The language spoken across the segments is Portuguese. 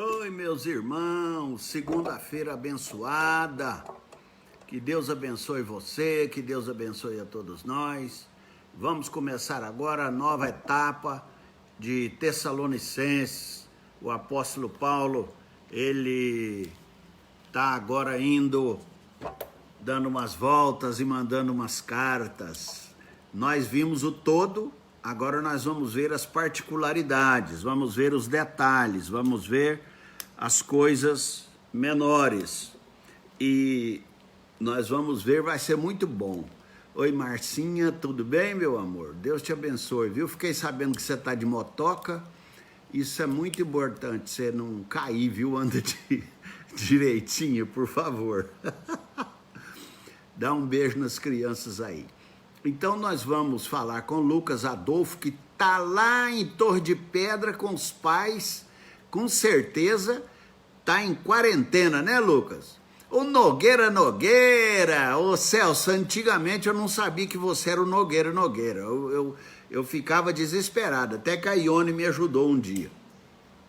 Oi, meus irmãos, segunda-feira abençoada. Que Deus abençoe você, que Deus abençoe a todos nós. Vamos começar agora a nova etapa de Tessalonicenses. O apóstolo Paulo, ele está agora dando umas voltas e mandando umas cartas. Nós vimos o todo, agora nós vamos ver as particularidades, vamos ver os detalhes, vamos ver as coisas menores. E nós vamos ver, vai ser muito bom. Oi, Marcinha, tudo bem, meu amor? Deus te abençoe, viu? Fiquei sabendo que você está de motoca. Isso é muito importante, você não cair, viu? Anda direitinho, por favor. Dá um beijo nas crianças aí. Então nós vamos falar com Lucas Adolfo, que está lá em Torre de Pedra com os pais, com certeza está em quarentena, né, Lucas? O Nogueira, ô Celso, antigamente eu não sabia que você era o Nogueira. Eu ficava desesperado, até que a Ione me ajudou um dia.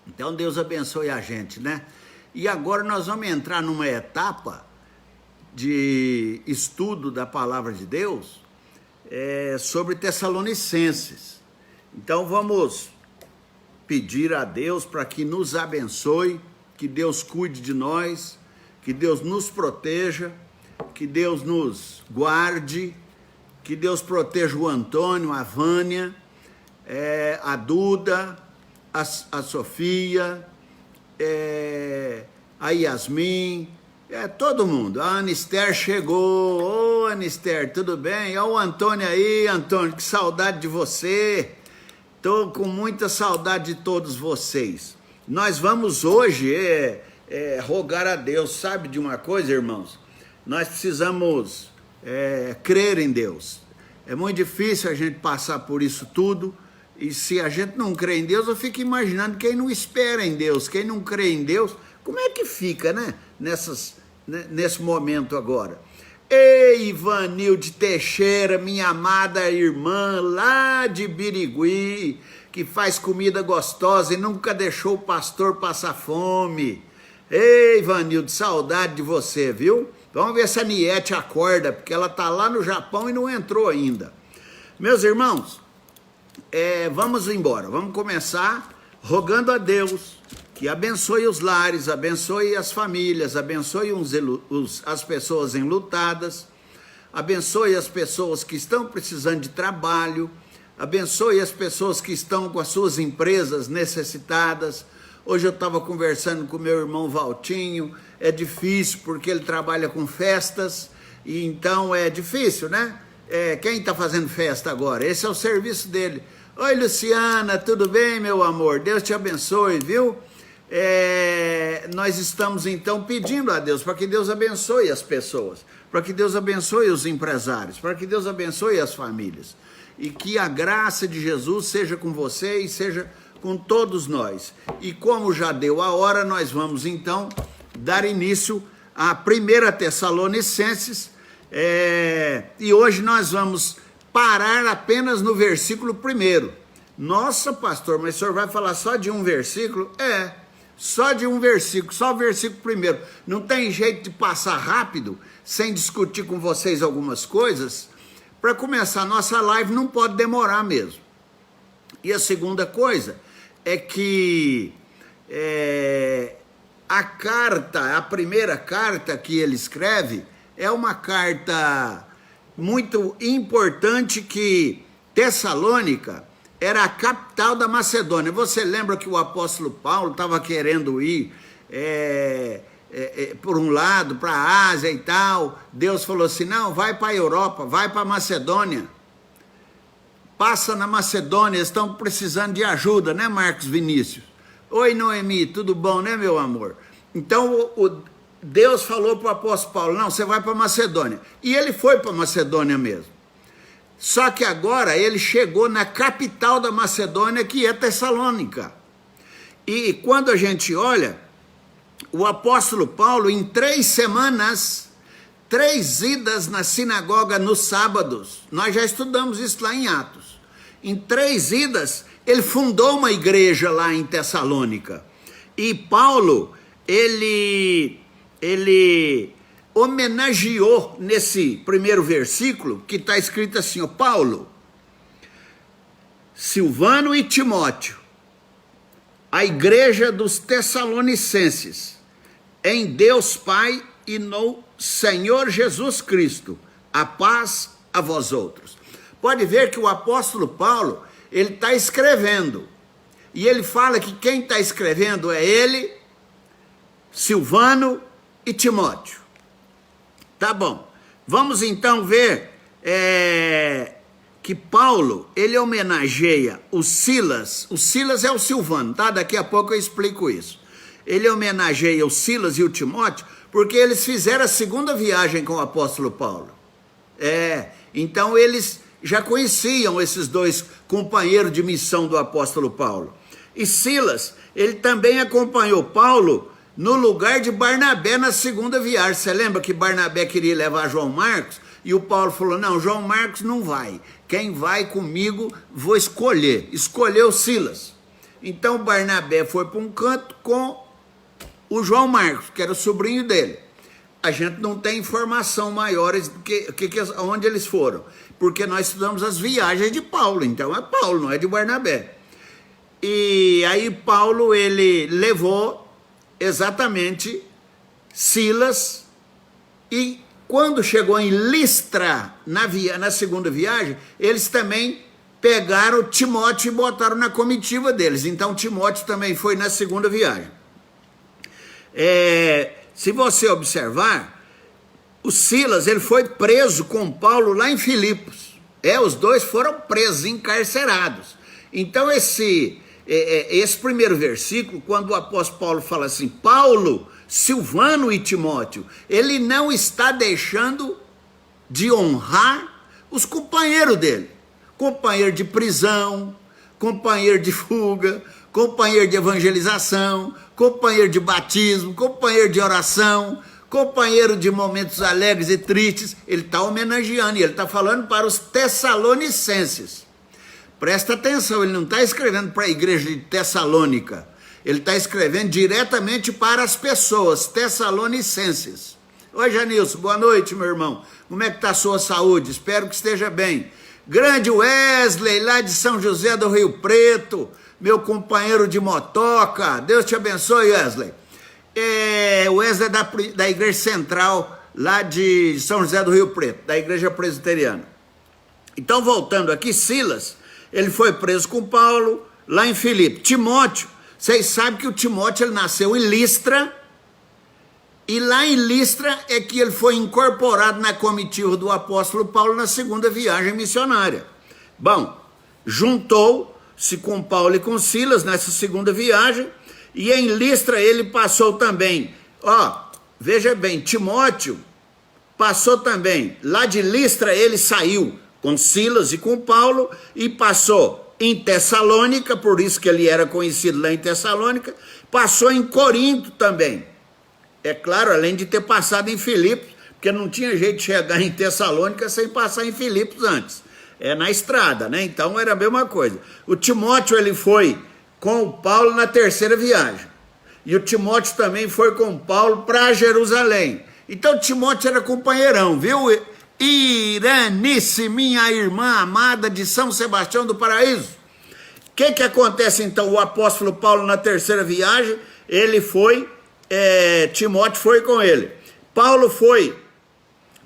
Então Deus abençoe a gente, né? E agora nós vamos entrar numa etapa de estudo da palavra de Deus, sobre Tessalonicenses. Então vamos pedir a Deus para que nos abençoe, que Deus cuide de nós, que Deus nos proteja, que Deus nos guarde, que Deus proteja o Antônio, a Vânia, a Duda, a Sofia, a Yasmin, todo mundo. A Anister chegou. Ô, Anister, tudo bem? Olha o Antônio aí, Antônio, que saudade de você. Tô com muita saudade de todos vocês. Nós vamos hoje rogar a Deus. Sabe de uma coisa, irmãos? Nós precisamos crer em Deus. É muito difícil a gente passar por isso tudo. E se a gente não crê em Deus, eu fico imaginando quem não espera em Deus, quem não crê em Deus, como é que fica, né? Nesse momento agora. Ei, Ivanilde Teixeira, minha amada irmã lá de Birigui, que faz comida gostosa e nunca deixou o pastor passar fome. Ei, Ivanilde, saudade de você, viu? Vamos ver se a Niete acorda, porque ela tá lá no Japão e não entrou ainda. Meus irmãos, vamos embora, vamos começar rogando a Deus que abençoe os lares, abençoe as famílias, abençoe as pessoas enlutadas, abençoe as pessoas que estão precisando de trabalho, abençoe as pessoas que estão com as suas empresas necessitadas. Hoje eu estava conversando com meu irmão Valtinho, é difícil porque ele trabalha com festas, e então é difícil, né? Quem está fazendo festa agora? Esse é o serviço dele. Oi, Luciana, tudo bem, meu amor? Deus te abençoe, viu? Nós estamos então pedindo a Deus para que Deus abençoe as pessoas, para que Deus abençoe os empresários, para que Deus abençoe as famílias, e que a graça de Jesus seja com você e seja com todos nós. E como já deu a hora, nós vamos então dar início à 1 Tessalonicenses, e hoje nós vamos parar apenas no versículo 1. Nossa, pastor, mas o senhor vai falar só de um versículo? Só de um versículo, só o versículo 1. Não tem jeito de passar rápido, sem discutir com vocês algumas coisas. Para começar, nossa live não pode demorar mesmo. E a segunda coisa é que a primeira carta que ele escreve é uma carta muito importante, que Tessalônica era a capital da Macedônia. Você lembra que o apóstolo Paulo estava querendo ir por um lado para a Ásia e tal. Deus falou assim, não, vai para a Europa, vai para a Macedônia. Passa na Macedônia, eles estão precisando de ajuda, né, Marcos Vinícius? Oi, Noemi, tudo bom, né, meu amor? Então, Deus falou para o apóstolo Paulo, não, você vai para a Macedônia. E ele foi para a Macedônia mesmo. Só que agora ele chegou na capital da Macedônia, que é Tessalônica. E quando a gente olha, o apóstolo Paulo, em 3 semanas, 3 idas na sinagoga nos sábados, nós já estudamos isso lá em Atos. Em 3 idas, ele fundou uma igreja lá em Tessalônica. E Paulo, ele homenageou nesse primeiro versículo, que está escrito assim, ó, Paulo, Silvano e Timóteo, a igreja dos Tessalonicenses, em Deus Pai e no Senhor Jesus Cristo, a paz a vós outros. Pode ver que o apóstolo Paulo, ele está escrevendo, e ele fala que quem está escrevendo é ele, Silvano e Timóteo. Tá bom, vamos então ver que Paulo, ele homenageia o Silas é o Silvano, tá? Daqui a pouco eu explico isso. Ele homenageia o Silas e o Timóteo, porque eles fizeram a segunda viagem com o apóstolo Paulo. Então eles já conheciam esses dois companheiros de missão do apóstolo Paulo. E Silas, ele também acompanhou Paulo no lugar de Barnabé na segunda viagem. Você lembra que Barnabé queria levar João Marcos? E o Paulo falou, não, João Marcos não vai. Quem vai comigo, vou escolher. Escolheu Silas. Então Barnabé foi para um canto com o João Marcos, que era o sobrinho dele. A gente não tem informação maiores do que onde eles foram, porque nós estudamos as viagens de Paulo, então é Paulo, não é de Barnabé. E aí Paulo, ele levou exatamente Silas, e quando chegou em Listra, na segunda viagem, eles também pegaram Timóteo e botaram na comitiva deles. Então Timóteo também foi na segunda viagem. Se você observar, o Silas, ele foi preso com Paulo lá em Filipos. Os dois foram presos, encarcerados. Então esse primeiro versículo, quando o apóstolo Paulo fala assim, Paulo, Silvano e Timóteo, ele não está deixando de honrar os companheiros dele. Companheiro de prisão, companheiro de fuga, companheiro de evangelização, companheiro de batismo, companheiro de oração, companheiro de momentos alegres e tristes. Ele está homenageando e ele está falando para os Tessalonicenses. Presta atenção, ele não está escrevendo para a igreja de Tessalônica, ele está escrevendo diretamente para as pessoas tessalonicenses. Oi, Janilson, boa noite, meu irmão. Como é que está a sua saúde? Espero que esteja bem. Grande Wesley, lá de São José do Rio Preto, meu companheiro de motoca. Deus te abençoe, Wesley. Wesley é da Igreja Central, lá de São José do Rio Preto, da Igreja Presbiteriana. Então, voltando aqui, Silas, ele foi preso com Paulo, lá em Filipe. Timóteo, vocês sabem que o Timóteo, ele nasceu em Listra, e lá em Listra é que ele foi incorporado na comitiva do apóstolo Paulo na segunda viagem missionária. Bom, juntou-se com Paulo e com Silas nessa segunda viagem, e em Listra ele passou também, veja bem, Timóteo passou também, lá de Listra ele saiu com Silas e com Paulo, e passou em Tessalônica, por isso que ele era conhecido lá em Tessalônica, passou em Corinto também. É claro, além de ter passado em Filipos, porque não tinha jeito de chegar em Tessalônica sem passar em Filipos antes. Na estrada, né? Então era a mesma coisa. O Timóteo, ele foi com o Paulo na terceira viagem. E o Timóteo também foi com o Paulo para Jerusalém. Então Timóteo era companheirão, viu? Iranice, minha irmã amada de São Sebastião do Paraíso. O que acontece então? O apóstolo Paulo na terceira viagem, ele foi, Timóteo foi com ele. Paulo foi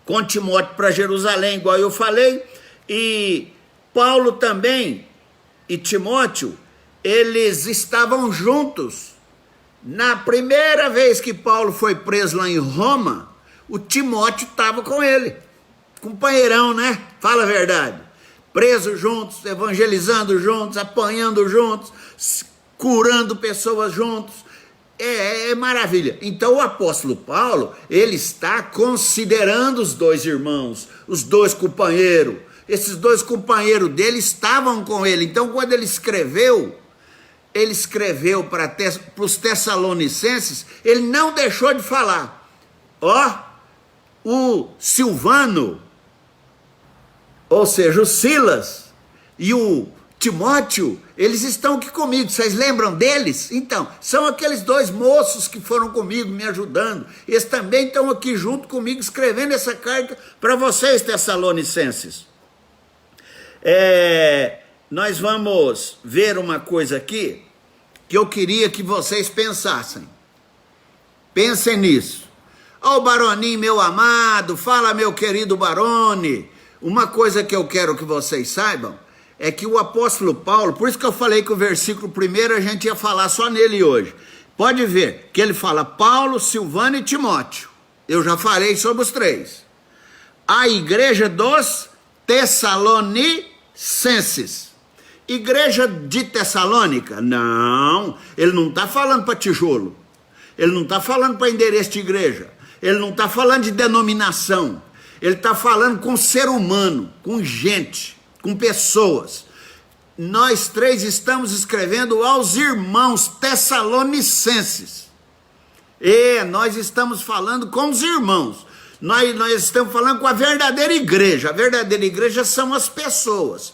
com Timóteo para Jerusalém, igual eu falei, e Paulo também e Timóteo, eles estavam juntos. Na primeira vez que Paulo foi preso lá em Roma, o Timóteo estava com ele. Companheirão, né? Fala a verdade. Presos juntos, evangelizando juntos, apanhando juntos, curando pessoas juntos. É maravilha. Então o apóstolo Paulo, ele está considerando os dois irmãos, os dois companheiros. Esses dois companheiros dele estavam com ele. Então quando ele escreveu para os Tessalonicenses, ele não deixou de falar. O Silvano, ou seja, o Silas e o Timóteo, eles estão aqui comigo, vocês lembram deles? Então, são aqueles dois moços que foram comigo, me ajudando, eles também estão aqui junto comigo, escrevendo essa carta para vocês, Tessalonicenses. Nós vamos ver uma coisa aqui, que eu queria que vocês pensassem. Pensem nisso. Ó, Baroninho, meu amado, fala, meu querido Barone. Uma coisa que eu quero que vocês saibam, é que o apóstolo Paulo, por isso que eu falei que o versículo 1 a gente ia falar só nele hoje. Pode ver que ele fala Paulo, Silvano e Timóteo. Eu já falei sobre os três. A igreja dos Tessalonicenses. Igreja de Tessalônica? Não, ele não está falando para tijolo. Ele não está falando para endereço de igreja. Ele não está falando de denominação. Ele está falando com ser humano, com gente, com pessoas. Nós três estamos escrevendo aos irmãos tessalonicenses. Nós estamos falando com os irmãos. Nós estamos falando com a verdadeira igreja. A verdadeira igreja são as pessoas.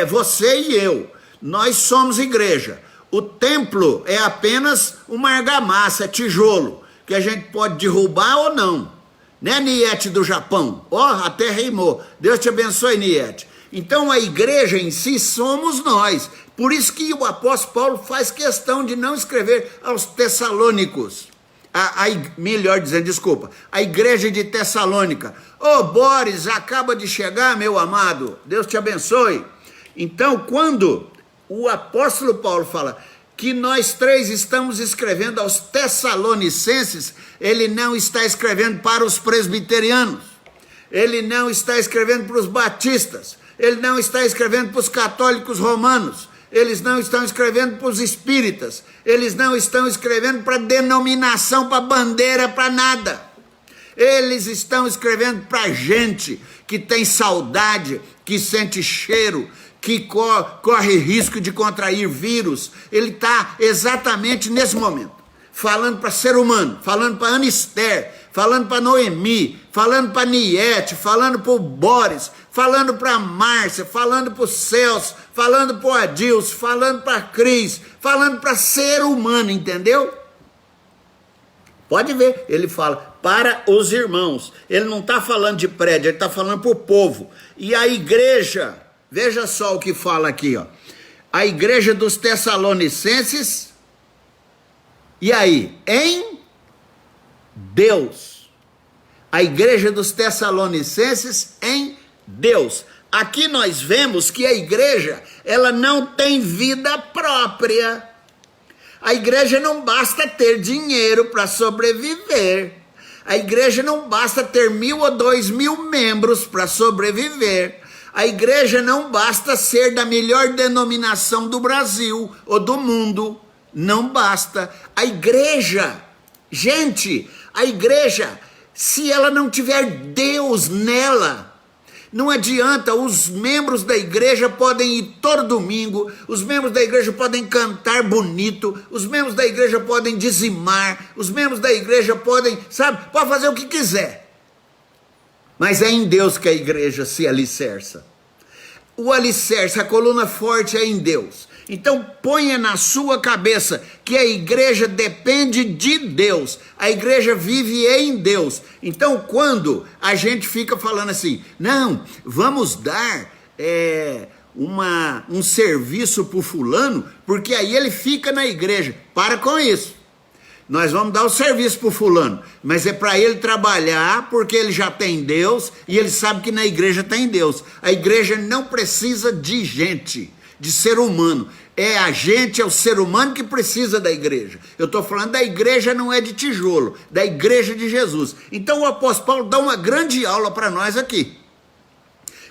Você e eu. Nós somos igreja. O templo é apenas uma argamassa, é tijolo, que a gente pode derrubar ou não. Né, Niete do Japão? Até rimou. Deus te abençoe, Niete. Então a igreja em si somos nós. Por isso que o apóstolo Paulo faz questão de não escrever aos tessalônicos. Melhor dizendo, desculpa, a igreja de Tessalônica. Boris, acaba de chegar, meu amado. Deus te abençoe. Então, quando o apóstolo Paulo fala que nós três estamos escrevendo aos Tessalonicenses, ele não está escrevendo para os presbiterianos, ele não está escrevendo para os batistas, ele não está escrevendo para os católicos romanos, eles não estão escrevendo para os espíritas, eles não estão escrevendo para denominação, para bandeira, para nada. Eles estão escrevendo para gente que tem saudade, que sente cheiro, que corre risco de contrair vírus. Ele está exatamente nesse momento, falando para ser humano, falando para Anister, falando para Noemi, falando para Niete, falando para o Boris, falando para Márcia, falando para o Celso, falando para o Adilson, falando para a Cris, falando para ser humano, entendeu? Pode ver, ele fala para os irmãos, ele não está falando de prédio, ele está falando para o povo. E a igreja, veja só o que fala aqui, a igreja dos Tessalonicenses, e aí, em Deus. A igreja dos Tessalonicenses em Deus. Aqui nós vemos que a igreja, ela não tem vida própria. A igreja não basta ter dinheiro para sobreviver. A igreja não basta ter 1.000 ou 2.000 membros para sobreviver. A igreja não basta ser da melhor denominação do Brasil ou do mundo. Não basta. A igreja, gente, a igreja, se ela não tiver Deus nela, não adianta. Os membros da igreja podem ir todo domingo, os membros da igreja podem cantar bonito, os membros da igreja podem dizimar, os membros da igreja podem, pode fazer o que quiser. Mas é em Deus que a igreja se alicerça. O alicerce, a coluna forte é em Deus. Então ponha na sua cabeça que a igreja depende de Deus, a igreja vive em Deus. Então quando a gente fica falando assim, não, vamos dar um serviço para o fulano, porque aí ele fica na igreja, para com isso. Nós vamos dar o serviço para o fulano, mas é para ele trabalhar, porque ele já tem Deus, e ele sabe que na igreja tem Deus. A igreja não precisa de gente, de ser humano. É a gente, é o ser humano que precisa da igreja. Eu estou falando da igreja, não é de tijolo, da igreja de Jesus. Então o apóstolo Paulo dá uma grande aula para nós aqui.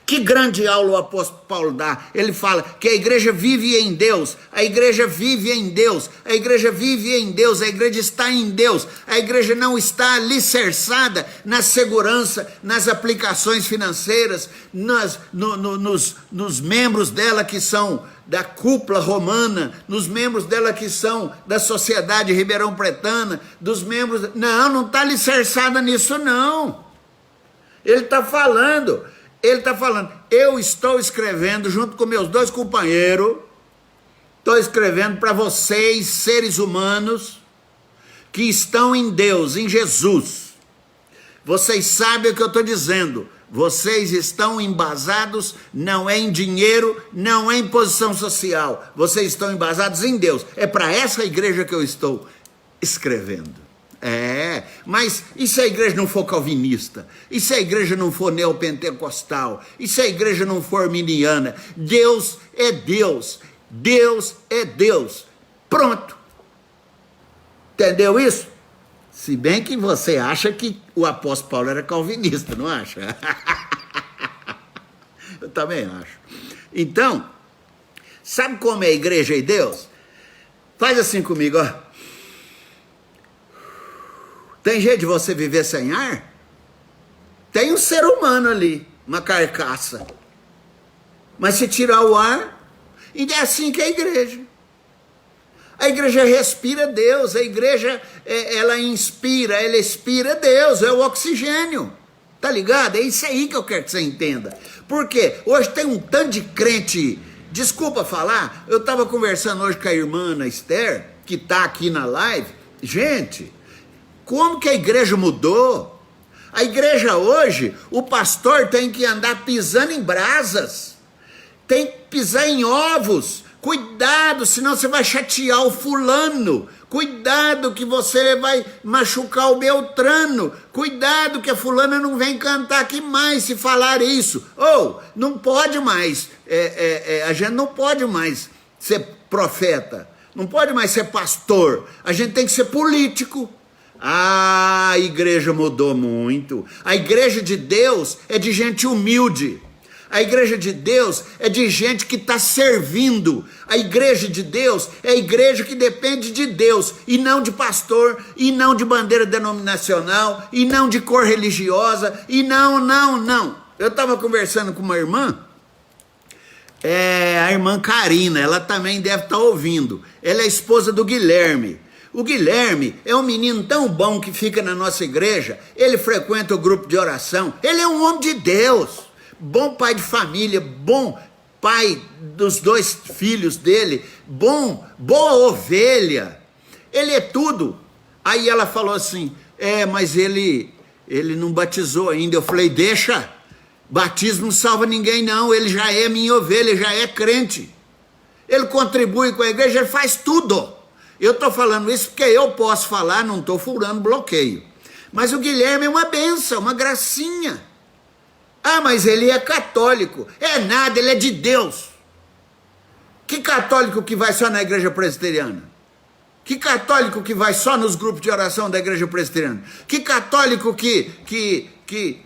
Que grande aula o apóstolo Paulo dá? Ele fala que a igreja vive em Deus, a igreja vive em Deus, a igreja vive em Deus, a igreja está em Deus, a igreja não está alicerçada na segurança, nas aplicações financeiras, nos membros dela que são da cúpula romana, nos membros dela que são da sociedade ribeirão pretana, dos membros... Não está alicerçada nisso não. Ele está falando... Ele está falando, eu estou escrevendo junto com meus 2 companheiros, estou escrevendo para vocês, seres humanos, que estão em Deus, em Jesus. Vocês sabem o que eu estou dizendo. Vocês estão embasados, não é em dinheiro, não é em posição social. Vocês estão embasados em Deus. É para essa igreja que eu estou escrevendo. Mas e se a igreja não for calvinista? E se a igreja não for neopentecostal? E se a igreja não for arminiana? Deus é Deus. Deus é Deus. Pronto. Entendeu isso? Se bem que você acha que o apóstolo Paulo era calvinista, não acha? Eu também acho. Então, sabe como é a igreja e Deus? Faz assim comigo, ó. Tem jeito de você viver sem ar? Tem um ser humano ali, uma carcaça. Mas se tirar o ar, e é assim que é a igreja. A igreja respira Deus, a igreja, ela inspira, ela expira Deus, é o oxigênio, tá ligado? É isso aí que eu quero que você entenda. Por quê? Hoje tem um tanto de crente, desculpa falar, eu estava conversando hoje com a irmã Ana Esther, que está aqui na live. Gente, como que a igreja mudou? A igreja hoje, o pastor tem que andar pisando em brasas, tem que pisar em ovos. Cuidado, senão você vai chatear o fulano. Cuidado que você vai machucar o Beltrano. Cuidado que a fulana não vem cantar aqui mais se falar isso. Não pode mais, a gente não pode mais ser profeta. Não pode mais ser pastor. A gente tem que ser político. A igreja mudou muito. A igreja de Deus é de gente humilde. A igreja de Deus é de gente que está servindo. A igreja de Deus é a igreja que depende de Deus, e não de pastor, e não de bandeira denominacional, e não de cor religiosa, e não. Eu estava conversando com uma irmã, a irmã Karina, ela também deve estar ouvindo. Ela é esposa do Guilherme. O Guilherme é um menino tão bom que fica na nossa igreja, ele frequenta o grupo de oração, ele é um homem de Deus. Bom pai de família, bom pai dos 2 filhos dele, boa ovelha, ele é tudo. Aí ela falou assim, mas ele não batizou ainda. Eu falei, deixa, batismo não salva ninguém não, ele já é minha ovelha, já é crente, ele contribui com a igreja, ele faz tudo. Eu estou falando isso porque eu posso falar, não estou furando bloqueio, mas o Guilherme é uma benção, uma gracinha. Mas ele é católico. É nada, ele é de Deus. Que católico que vai só na igreja presbiteriana? Que católico que vai só nos grupos de oração da igreja presbiteriana? Que católico que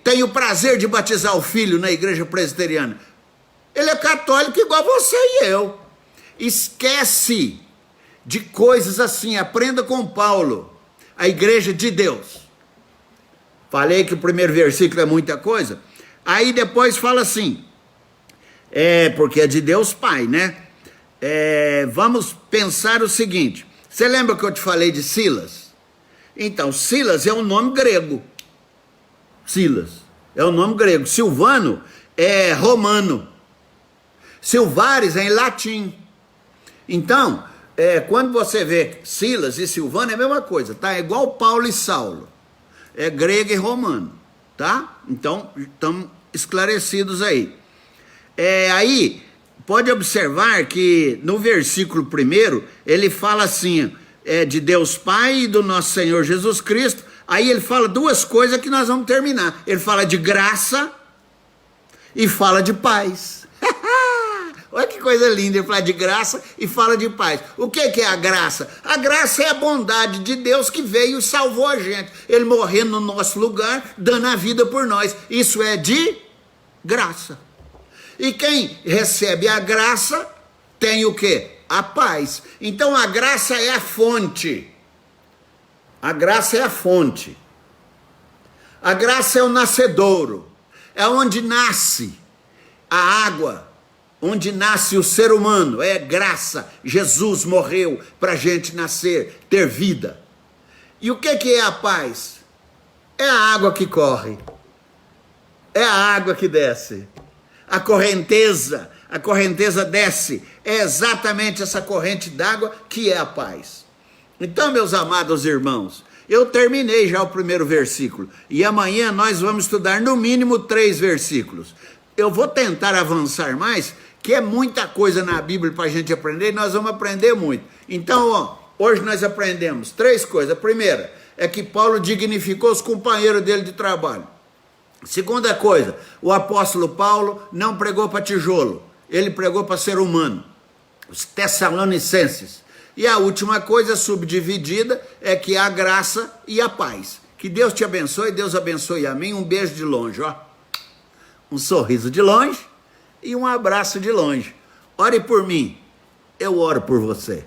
tem o prazer de batizar o filho na igreja presbiteriana? Ele é católico igual você e eu. Esquece de coisas assim, aprenda com Paulo. A igreja de Deus. Falei que o primeiro versículo é muita coisa. Aí depois fala assim, porque é de Deus Pai, né? Vamos pensar o seguinte, você lembra que eu te falei de Silas? Então, Silas é um nome grego. Silas é um nome grego. Silvano é romano. Silvares é em latim. Então, quando você vê Silas e Silvano é a mesma coisa, tá? É igual Paulo e Saulo. É grego e romano. Tá? Então, estamos esclarecidos aí. Aí, pode observar que no versículo 1, ele fala assim, de Deus Pai e do nosso Senhor Jesus Cristo. Aí ele fala 2 coisas que nós vamos terminar. Ele fala de graça e fala de paz. Olha que coisa linda, ele fala de graça e fala de paz. O que é a graça? A graça é a bondade de Deus que veio e salvou a gente. Ele morrendo no nosso lugar, dando a vida por nós. Isso é de graça. E quem recebe a graça tem o quê? A paz. Então a graça é a fonte. A graça é a fonte. A graça é o nascedouro. É onde nasce a água. Onde nasce o ser humano, é graça. Jesus morreu para a gente nascer, ter vida. E o que é a paz? É a água que corre. É a água que desce. A correnteza desce. É exatamente essa corrente d'água que é a paz. Então, meus amados irmãos, eu terminei já o primeiro versículo. E amanhã nós vamos estudar no mínimo 3 versículos. Eu vou tentar avançar mais, que é muita coisa na Bíblia para a gente aprender, e nós vamos aprender muito. Então, ó, hoje nós aprendemos 3 coisas. A primeira é que Paulo dignificou os companheiros dele de trabalho. Segunda coisa, o apóstolo Paulo não pregou para tijolo, ele pregou para ser humano. Os Tessalonicenses. E a última coisa subdividida é que a graça e a paz. Que Deus te abençoe, Deus abençoe a mim. Um beijo de longe, ó. Um sorriso de longe e um abraço de longe. Ore por mim, eu oro por você.